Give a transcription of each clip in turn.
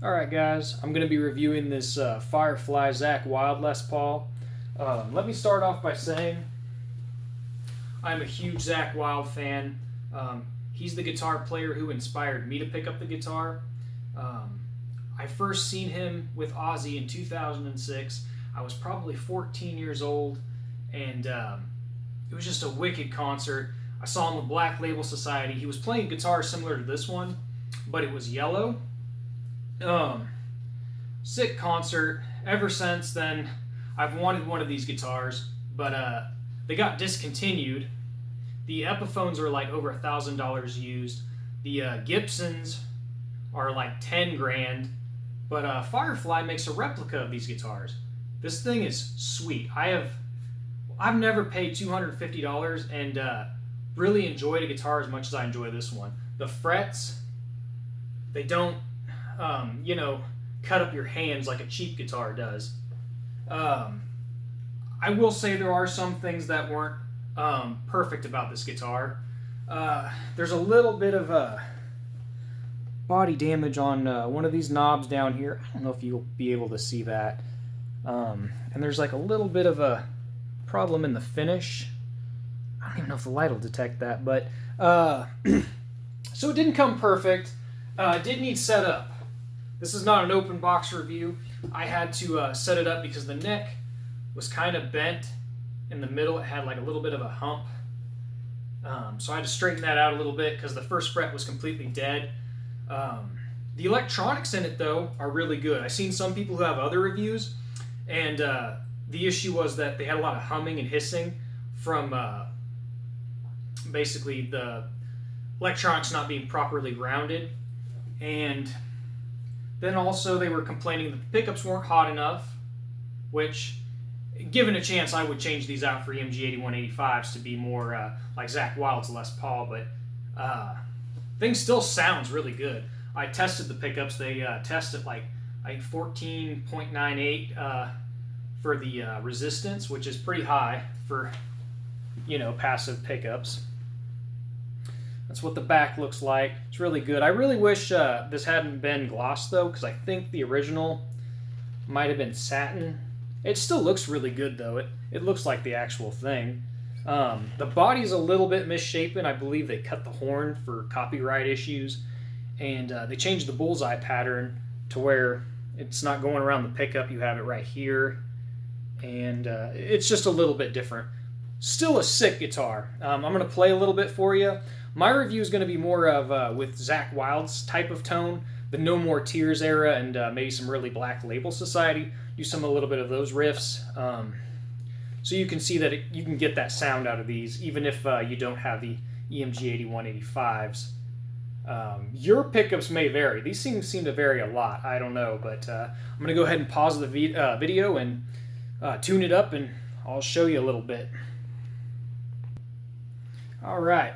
Alright guys, I'm going to be reviewing this Firefly Zakk Wylde Les Paul. Let me start off by saying I'm a huge Zakk Wylde fan. He's the guitar player who inspired me to pick up the guitar. I first seen him with Ozzy in 2006. I was probably 14 years old, and it was just a wicked concert. I saw him with Black Label Society. He was playing guitar similar to this one, but it was yellow. Sick concert. Ever since then, I've wanted one of these guitars, but they got discontinued. The Epiphones are like over $1,000 used. The Gibsons are like 10 grand, but Firefly makes a replica of these guitars. This thing is sweet. I've never paid $250 and really enjoyed a guitar as much as I enjoy this one. The frets, they don't cut up your hands like a cheap guitar does. I will say there are some things that weren't perfect about this guitar. There's a little bit of body damage on one of these knobs down here. I don't know if you'll be able to see that. And there's like a little bit of a problem in the finish. I don't even know if the light will detect that, but so it didn't come perfect. It did need setup. This is not an open box review. I had to set it up because the neck was kind of bent in the middle. It had like a little bit of a hump. So I had to straighten that out a little bit because the first fret was completely dead. The electronics in it, though, are really good. I've seen some people who have other reviews, and the issue was that they had a lot of humming and hissing from basically the electronics not being properly grounded. And then also they were complaining that the pickups weren't hot enough, which, given a chance, I would change these out for EMG 8185s to be more like Zakk Wylde's Les Paul, but thing still sounds really good. I tested the pickups. They test at like 14.98 for the resistance, which is pretty high for, passive pickups. That's what the back looks like. It's really good. I really wish this hadn't been gloss, though, because I think the original might have been satin. It still looks really good, though. It looks like the actual thing. The body's a little bit misshapen. I believe they cut the horn for copyright issues, and they changed the bullseye pattern to where it's not going around the pickup. You have it right here, and it's just a little bit different. Still a sick guitar. I'm going to play a little bit for you. My review is going to be more of with Zakk Wylde's type of tone, the No More Tears era, and maybe some really Black Label Society. Do a little bit of those riffs, so you can see that you can get that sound out of these, even if you don't have the EMG 8185s. Your pickups may vary. These seem to vary a lot. I don't know, but I'm going to go ahead and pause the video and tune it up, and I'll show you a little bit. All right.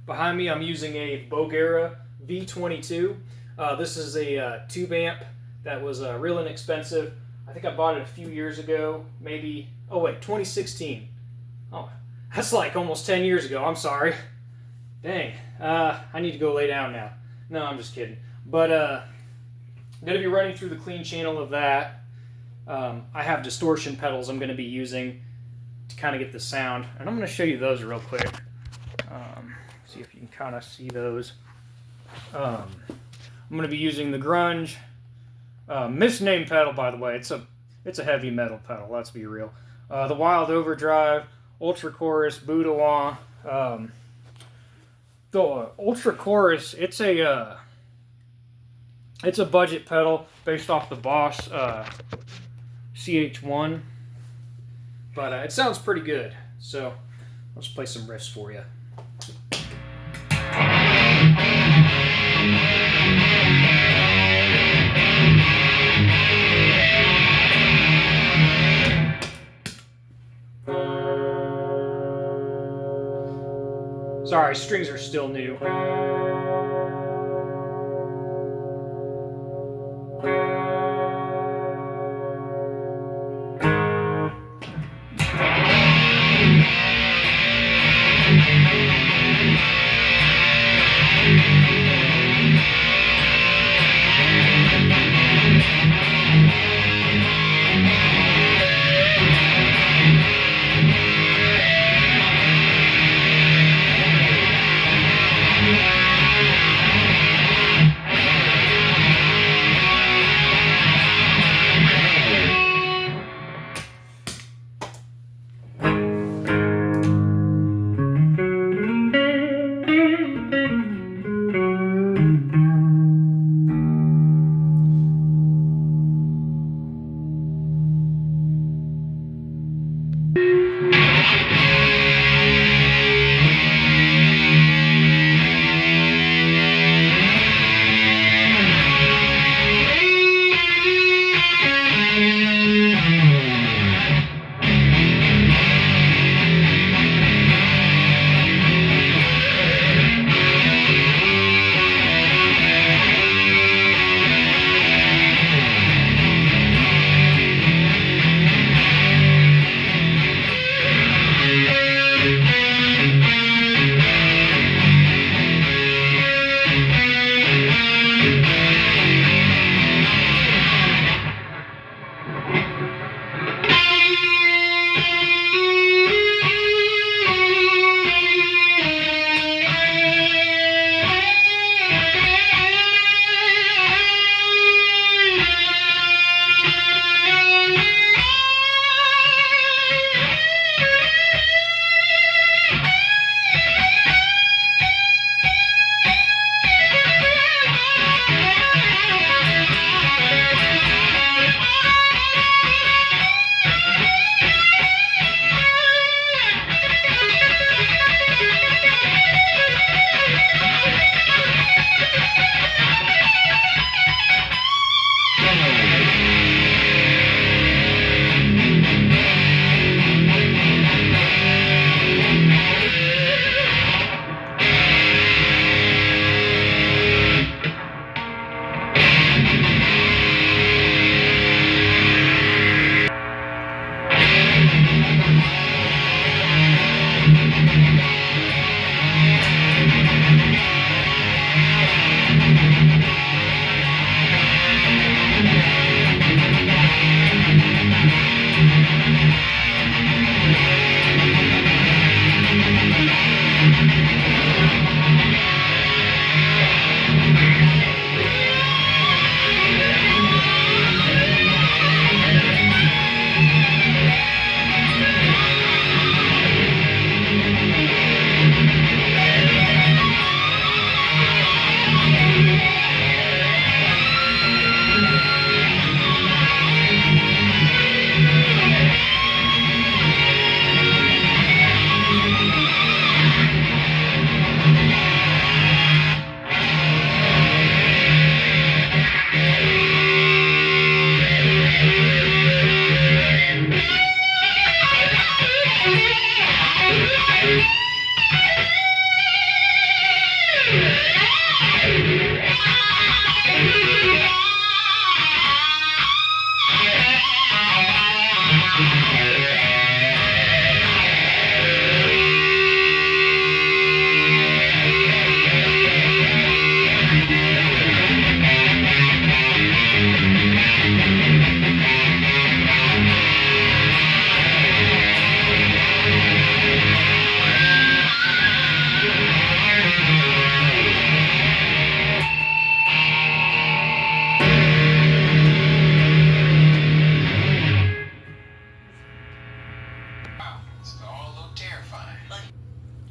Behind me, I'm using a Bugera V22. This is a tube amp that was real inexpensive. I think I bought it a few years ago, maybe, 2016. Oh, that's like almost 10 years ago. I'm sorry. Dang, I need to go lay down now. No, I'm just kidding. But I'm going to be running through the clean channel of that. I have distortion pedals I'm going to be using to kind of get the sound. And I'm going to show you those real quick. See if you can kind of see those. I'm going to be using the Grunge. Misnamed pedal, by the way. It's a heavy metal pedal, let's be real. The Wylde Overdrive, Ultra Chorus, Boudoir. The Ultra Chorus, it's a budget pedal based off the Boss CH1, but it sounds pretty good. So let's play some riffs for you. Sorry, strings are still new.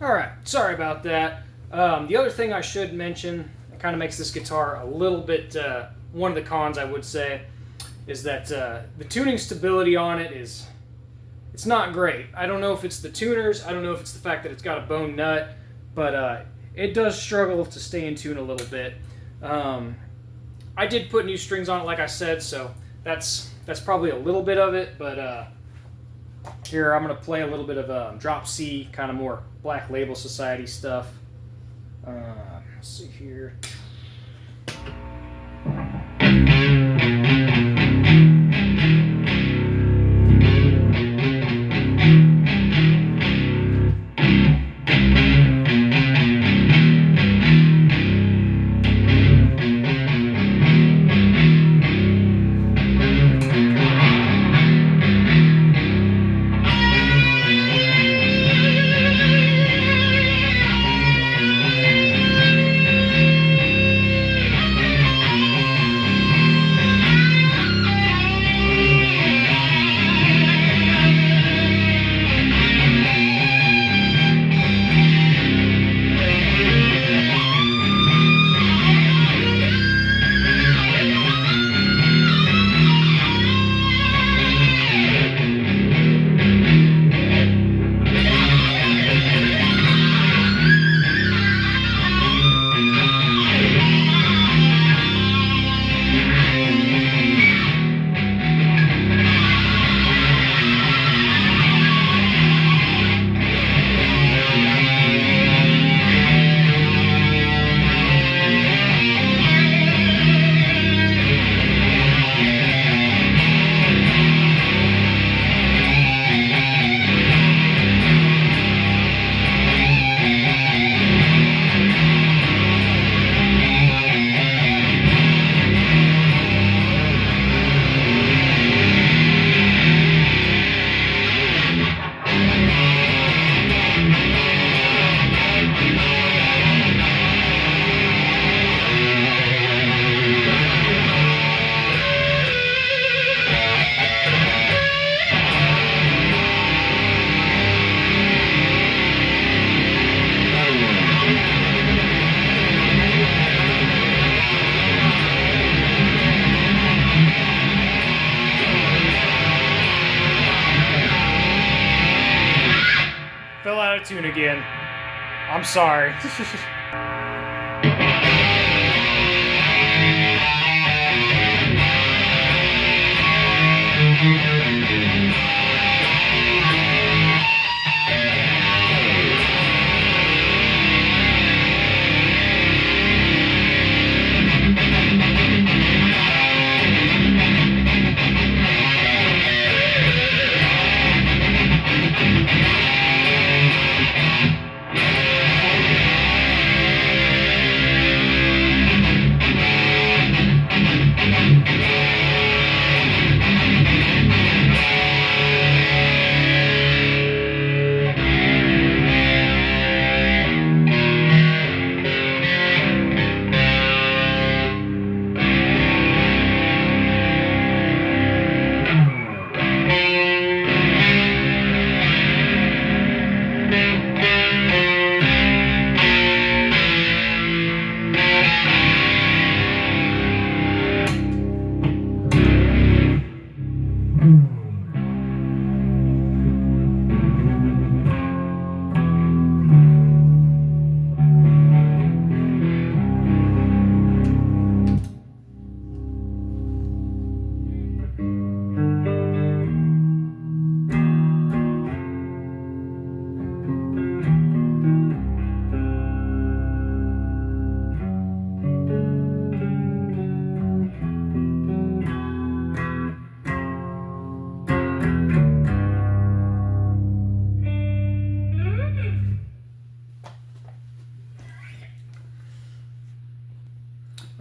Alright, sorry about that. The other thing I should mention that kind of makes this guitar a little bit, one of the cons I would say, is that the tuning stability on it it's not great. I don't know if it's the tuners, I don't know if it's the fact that it's got a bone nut, but it does struggle to stay in tune a little bit. I did put new strings on it, like I said, so that's probably a little bit of it, but here I'm going to play a little bit of Drop C, kind of more Black Label Society stuff. Let's see here. again. I'm sorry.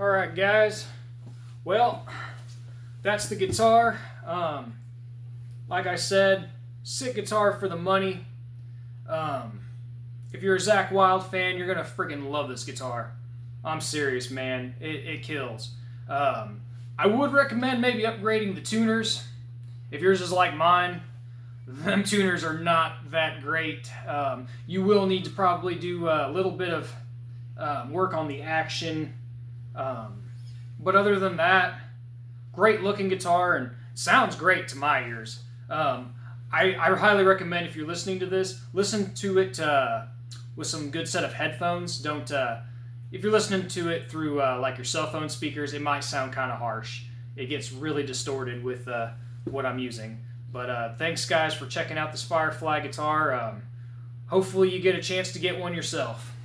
Alright guys, well, that's the guitar. Like I said, sick guitar for the money. If you're a Zakk Wylde fan, you're gonna freaking love this guitar. I'm serious, man. It kills. I would recommend maybe upgrading the tuners. If yours is like mine, them tuners are not that great. You will need to probably do a little bit of work on the action. But other than that, great looking guitar and sounds great to my ears. I highly recommend, if you're listening to this, listen to it with some good set of headphones. Don't if you're listening to it through like your cell phone speakers, it might sound kind of harsh. It gets really distorted with what I'm using. But thanks guys for checking out this Firefly guitar. Hopefully you get a chance to get one yourself.